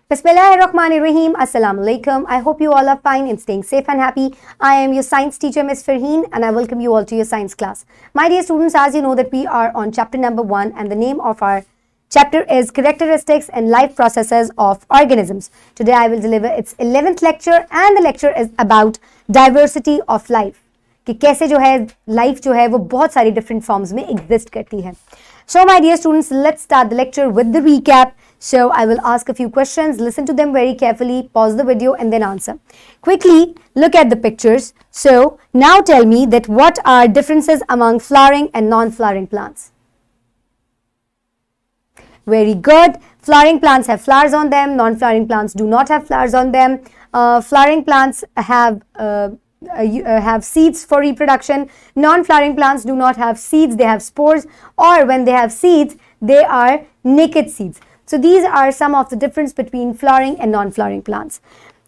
Bismillahirrahmanirrahim. Assalamu alaikum. I hope you all are fine and staying safe and happy. I am your science teacher, Ms. Farheen, and I welcome you all to your science class. My dear students, as you know that we are on chapter number 1, and the name of our chapter is Characteristics and Life Processes of Organisms. Today I will deliver its 11th lecture, and the lecture is about diversity of life. कि कैसे जो है life जो है वो बहुत सारी different forms में एग्जिस्ट करती है. So my dear students, let's start the lecture with the recap. So I will ask a few questions, listen to them very carefully, pause the video and then answer. Quickly look at the pictures. So now tell me that what are differences among flowering and non-flowering plants? Very good. Flowering plants have flowers on them, non-flowering plants do not have flowers on them. Flowering plants have seeds for reproduction. Non-flowering plants do not have seeds, they have spores, or when they have seeds, they are naked seeds. So these are some of the difference between flowering and non-flowering plants.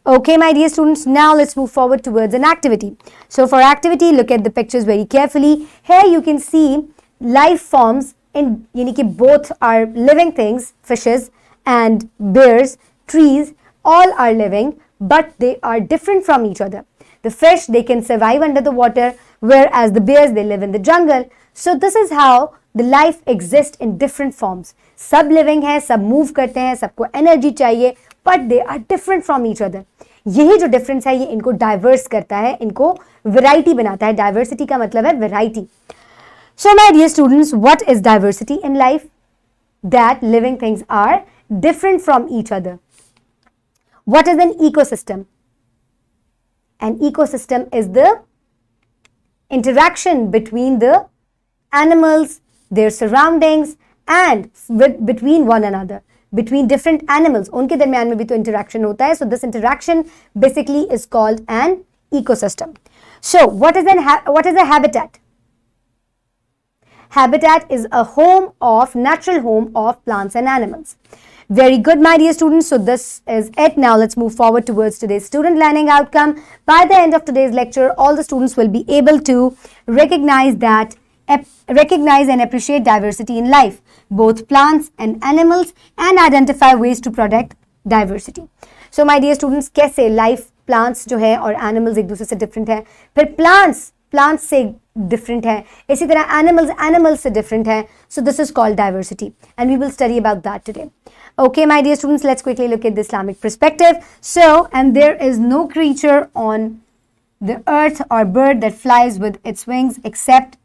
Okay, my dear students, now let's move forward towards an activity. So for activity, look at the pictures very carefully. Here you can see life forms in, यानी कि both are living things, fishes and bears, trees, all are living, but they are different from each other. The fish, they can survive under the water, whereas the bears, they live in the jungle. So this is how the life exists in different forms. सब living है, सब move करते हैं, सबको energy चाहिए, but they are different from each other. यही जो difference है ये इनको diverse करता है, इनको variety बनाता है. Diversity का मतलब है variety. So my dear students, what is diversity in life? That living things are different from each other. What is an ecosystem? An ecosystem is the interaction between the animals, their surroundings, and between one another, between different animals. उनके दरमियान में भी तो interaction होता है. So this interaction basically is called an ecosystem. So what is a habitat? Habitat is a home of natural home of plants and animals. Very good, my dear students. So this is it. Now let's move forward towards today's student learning outcome. By the end of today's lecture, all the students will be able to recognize and appreciate diversity in life, both plants and animals, and identify ways to protect diversity. So my dear students, कैसे life plants जो है और animals एक दूसरे से different है, फिर plants से different है, इसी तरह animals से different है. So this is called diversity, and we will study about that today. Okay, my dear students, let's quickly look at the Islamic perspective. So, and there is no creature on the earth or bird that flies with its wings except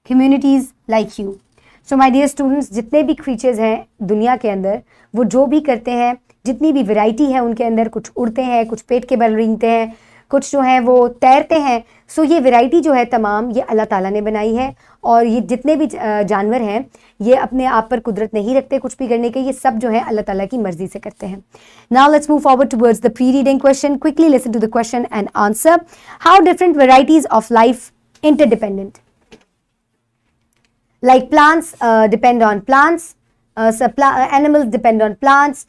communities like you. So, my dear students, जितने भी creatures हैं दुनिया के अंदर, वो जो भी करते हैं, जितनी भी variety है उनके अंदर, कुछ उड़ते हैं, कुछ पेट के बल रेंगते हैं, कुछ जो है वो तैरते हैं. सो ये वैरायटी जो है तमाम ये अल्लाह ताला ने बनाई है, और ये जितने भी जानवर हैं ये अपने आप पर कुदरत नहीं रखते कुछ भी करने के, ये सब जो है अल्लाह ताला की मर्जी से करते हैं. Now let's move forward towards the pre reading question. Quickly listen to the question and answer. How different varieties of life interdependent? Like plants depend on plants, animals depend on plants,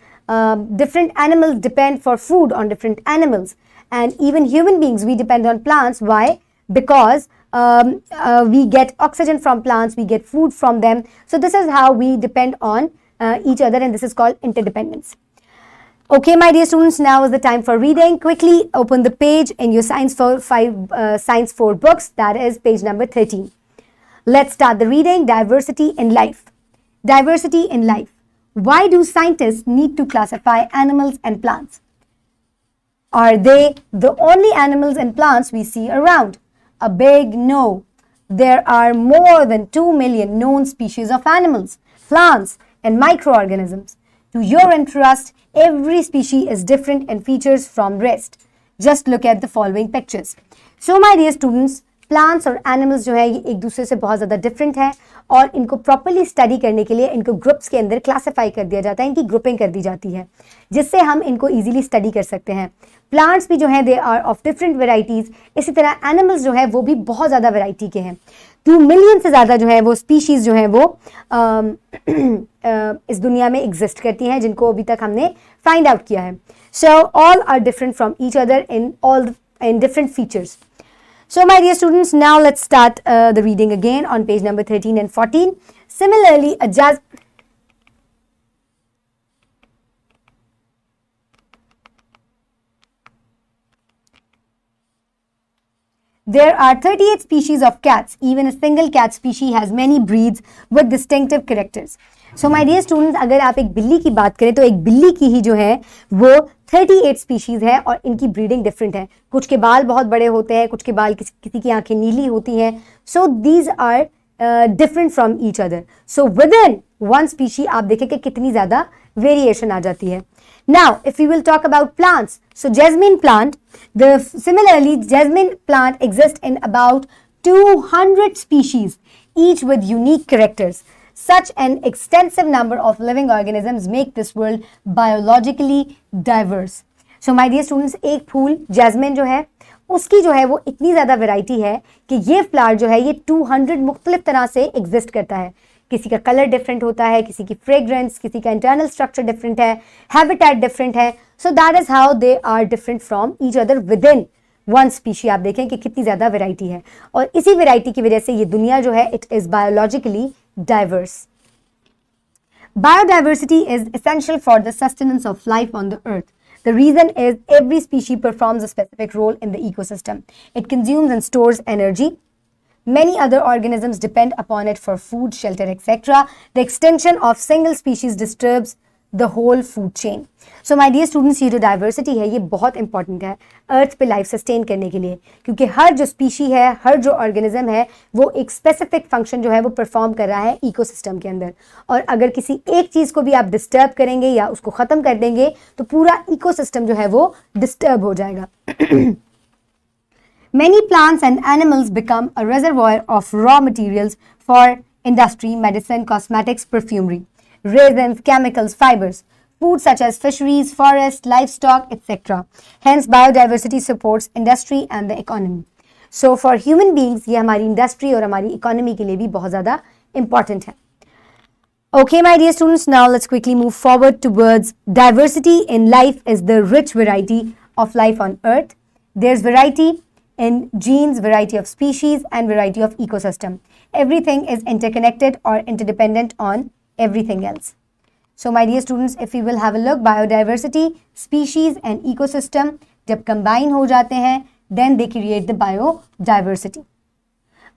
different animals depend for food on different animals, and even human beings, we depend on plants. Why? Because we get oxygen from plants, we get food from them. So this is how we depend on each other, and this is called interdependence. Okay, my dear students, now is the time for reading. Quickly open the page in your Science 4 books, that is page number 13. Let's start the reading. Diversity in life. Diversity in life. Why do scientists need to classify animals and plants? Are they the only animals and plants we see around? A big no. There are more than 2 million known species of animals, plants, and microorganisms. To your interest, every species is different in features from rest. Just look at the following pictures. So, my dear students, plants और animals जो है ये एक दूसरे से बहुत ज़्यादा different हैं, और इनको प्रॉपर्ली स्टडी करने के लिए इनको ग्रुप्स के अंदर क्लासिफाई कर दिया जाता है, इनकी ग्रुपिंग कर दी जाती है, जिससे हम इनको इजीली स्टडी कर सकते हैं. प्लांट्स भी जो है they are of different varieties. इसी तरह एनिमल्स जो है वो भी बहुत ज़्यादा वेराइटी के हैं. 2 मिलियन से ज़्यादा जो है वो स्पीशीज़ जो है वो इस दुनिया में एग्जिस्ट करती हैं, जिनको अभी तक हमने फाइंड आउट किया है. So all are different from each other in different features. So, my dear students, now let's start the reading again on page number 13 and 14. Similarly, There are 38 species of cats. Even a single cat species has many breeds with distinctive characters. So my dear students, अगर आप एक बिल्ली की बात करें तो एक बिल्ली की ही जो है वो 38 स्पीशीज है और इनकी ब्रीडिंग डिफरेंट है. कुछ के बाल बहुत बड़े होते हैं, कुछ के बाल किसी की आंखें नीली होती हैं. So these are different from each other. So within one species आप देखें कि कितनी ज़्यादा वेरिएशन आ जाती है. Now, if we will talk about plants, so jasmine plant, similarly, jasmine plant exists in about 200 species, each with unique characters. Such an extensive number of living organisms make this world biologically diverse. So, my dear students, एक फूल jasmine जो है उसकी जो है वो इतनी ज़्यादा variety है कि ये फ्लावर जो है ये 200 मुख्तलिफ तरह से एग्जिस्ट करता है. किसी का कलर डिफरेंट होता है, किसी की फ्रेग्रेंस, किसी का इंटरनल स्ट्रक्चर डिफरेंट है, हैबिटेट डिफरेंट है. So that is how they are different from each other within one species. आप देखें कि कितनी ज़्यादा वैरायटी है और इसी वैरायटी की वजह से ये दुनिया जो है it is biologically diverse. Biodiversity is essential for the sustenance of life on the earth. The reason is every species performs a specific role in the ecosystem. It consumes and stores energy. Many other organisms depend upon it for food, shelter, etc. The extinction of single species disturbs the whole food chain. So my dear students, ये जो diversity है ये बहुत important है अर्थ पे life sustain करने के लिए, क्योंकि हर जो स्पीशी है, हर जो ऑर्गेनिज्म है वो एक स्पेसिफिक फंक्शन जो है वो परफॉर्म कर रहा है इकोसिस्टम के अंदर. और अगर किसी एक चीज़ को भी आप डिस्टर्ब करेंगे या उसको ख़त्म कर देंगे तो पूरा इकोसिस्टम जो है वो डिस्टर्ब हो जाएगा. Many plants and animals become a reservoir of raw materials for industry, medicine, cosmetics, perfumery, resins, chemicals, fibers, food such as fisheries, forests, livestock, etc. Hence, biodiversity supports industry and the economy. So, for human beings, ये हमारी industry और हमारी economy के लिए भी बहुत ज़्यादा important है. Okay, my dear students, now let's quickly move forward towards diversity in life is the rich variety of life on earth. There's variety in genes, variety of species, and variety of ecosystem. Everything is interconnected or interdependent on everything else. So, my dear students, if we will have a look, biodiversity, species, and ecosystem, जब combine हो जाते हैं, then they create the biodiversity.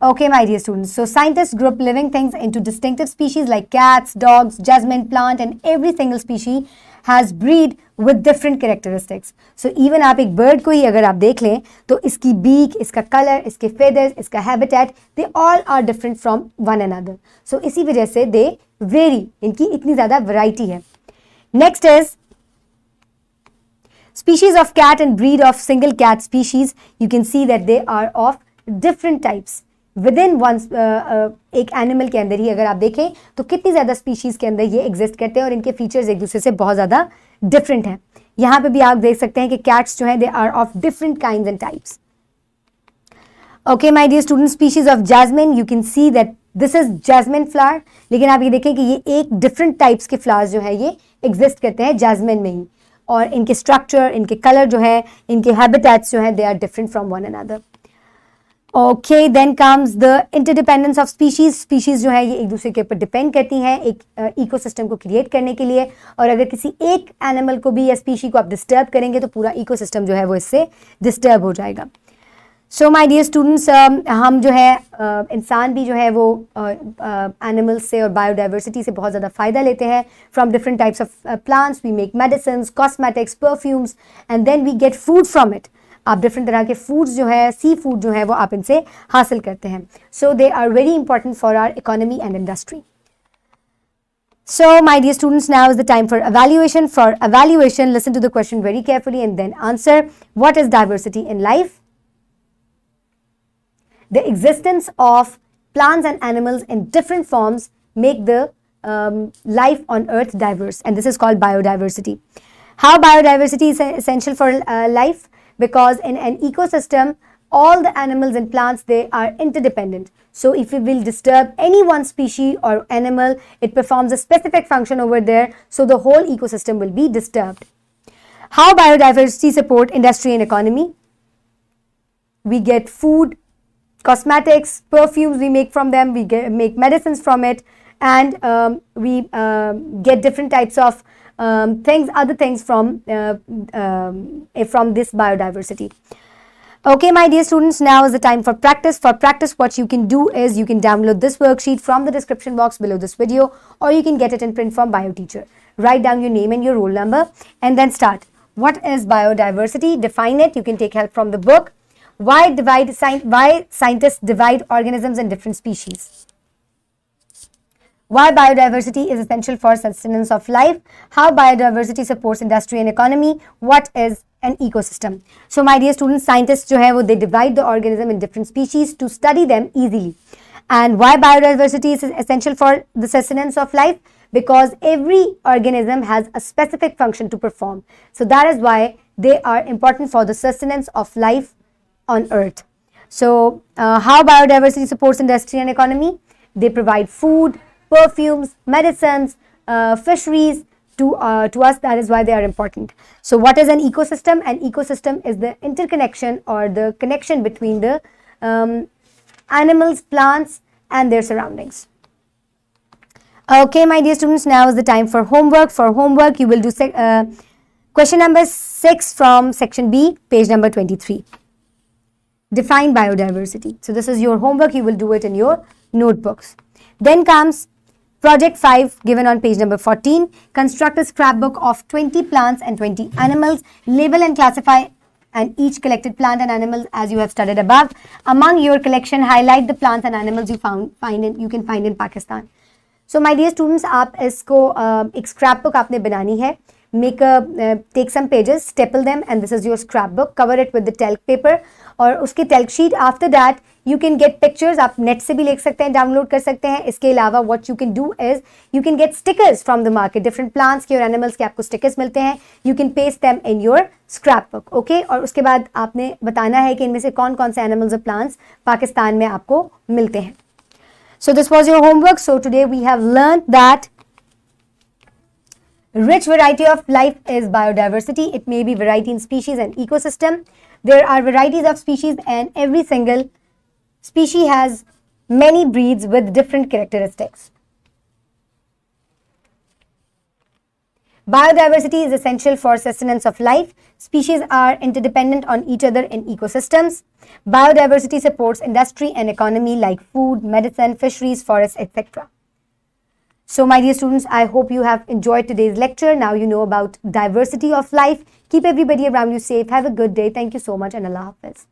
Okay, my dear students. So, scientists group living things into distinctive species like cats, dogs, jasmine plant, and every single species has breed with different characteristics. So, even आप एक bird को ही अगर आप देख लें तो इसकी beak, इसका color, इसके feathers, इसका habitat, they all are different from one another. So, इसी वजह से they vary. इनकी इतनी ज़्यादा variety है. Next is species of cat and breed of single cat species. You can see that they are of different types. With in one एक animal के अंदर ही अगर आप देखें तो कितनी ज़्यादा स्पीशीज़ के अंदर ये एग्जिस्ट करते हैं और इनके फीचर्स एक दूसरे से बहुत ज़्यादा डिफरेंट हैं. यहाँ पे भी आप देख सकते हैं कि कैट्स जो हैं they are of different kinds and types. Okay my dear student, species of jasmine, you can see that this is jasmine flower. लेकिन आप ये देखें कि ये एक डिफरेंट टाइप्स के फ्लावर्स जो है ये एग्जिस्ट करते हैं जैस्मिन में ही, और इनके स्ट्रक्चर, इनके कलर जो है, इनके हैबिटेट्स जो हैं they are different from one another. Okay, then comes the interdependence of species. Species जो है ये एक दूसरे के ऊपर डिपेंड करती हैं एक इकोसिस्टम को क्रिएट करने के लिए, और अगर किसी एक एनिमल को भी या स्पीशी को आप डिस्टर्ब करेंगे तो पूरा इकोसिस्टम जो है वो इससे डिस्टर्ब हो जाएगा. सो माय डियर स्टूडेंट्स, हम जो है इंसान भी जो है वो एनिमल्स से और बायोडाइवर्सिटी से बहुत ज़्यादा फ़ायदा लेते हैं. From different types of plants we make medicines, cosmetics, perfumes, and then we get food from it. आप डिफरेंट तरह के फूड्स जो है, सी फूड जो है वो आप इनसे हासिल करते हैं. So they are very important for our economy and industry. So, my dear students, now is the time for evaluation. For evaluation, listen to the question very carefully and then answer. What is diversity in life? The existence of plants and animals in different forms make the life on earth diverse, and this is called biodiversity. How biodiversity is essential for life? Because in an ecosystem, all the animals and plants, they are interdependent. So if we will disturb any one species or animal, it performs a specific function over there, so the whole ecosystem will be disturbed. How biodiversity support industry and economy? We get food, cosmetics, perfumes we make from them, we make medicines from it, and we get different types of other things from this biodiversity. Okay, my dear students, now is the time for practice. For practice, what you can do is you can download this worksheet from the description box below this video, or you can get it in print from BioTeacher. Write down your name and your roll number and then start. What is biodiversity? Define it. You can take help from the book. Why scientists divide organisms in different species? Why biodiversity is essential for sustenance of life? How biodiversity supports industry and economy? What is an ecosystem? So my dear students, scientists जो है वो they divide the organism in different species to study them easily. And why biodiversity is essential for the sustenance of life? Because every organism has a specific function to perform. So that is why they are important for the sustenance of life on earth. So how biodiversity supports industry and economy? They provide food, perfumes, medicines, fisheries to us. That is why they are important. So what is an ecosystem? An ecosystem is the interconnection or the connection between the animals, plants and their surroundings. Okay, my dear students, now is the time for homework. For homework, you will do question number 6 from section B, page number 23. Define biodiversity. So this is your homework. You will do it in your notebooks. Then comes project 5 given on page number 14. Construct a scrapbook of 20 plants and 20 animals. Label and classify and each collected plant and animals as you have studied above. Among your collection, highlight the plants and animals you can find in Pakistan. So my dear students, आप इसको एक scrapbook आपने बनानी है. Take some pages, staple them, and this is your scrapbook. Cover it with the talc paper और उसके talc sheet. After that, you can get pictures. आप net से भी ले सकते हैं, download कर सकते हैं. इसके अलावा what you can do is you can get stickers from the market. Different plants के और animals के आपको stickers मिलते हैं. You can paste them in your scrapbook. Okay? और उसके बाद आपने बताना है कि इनमें से कौन-कौन से animals और plants पाकिस्तान में आपको मिलते हैं. So this was your homework. So today we have learned that rich variety of life is biodiversity. It may be variety in species and ecosystem. There are varieties of species and every single species has many breeds with different characteristics. Biodiversity is essential for sustenance of life. Species are interdependent on each other in ecosystems. Biodiversity supports industry and economy like food, medicine, fisheries, forests, etc. So my dear students, I hope you have enjoyed today's lecture. Now you know about diversity of life. Keep everybody around you safe. Have a good day. Thank you so much and Allah Hafiz.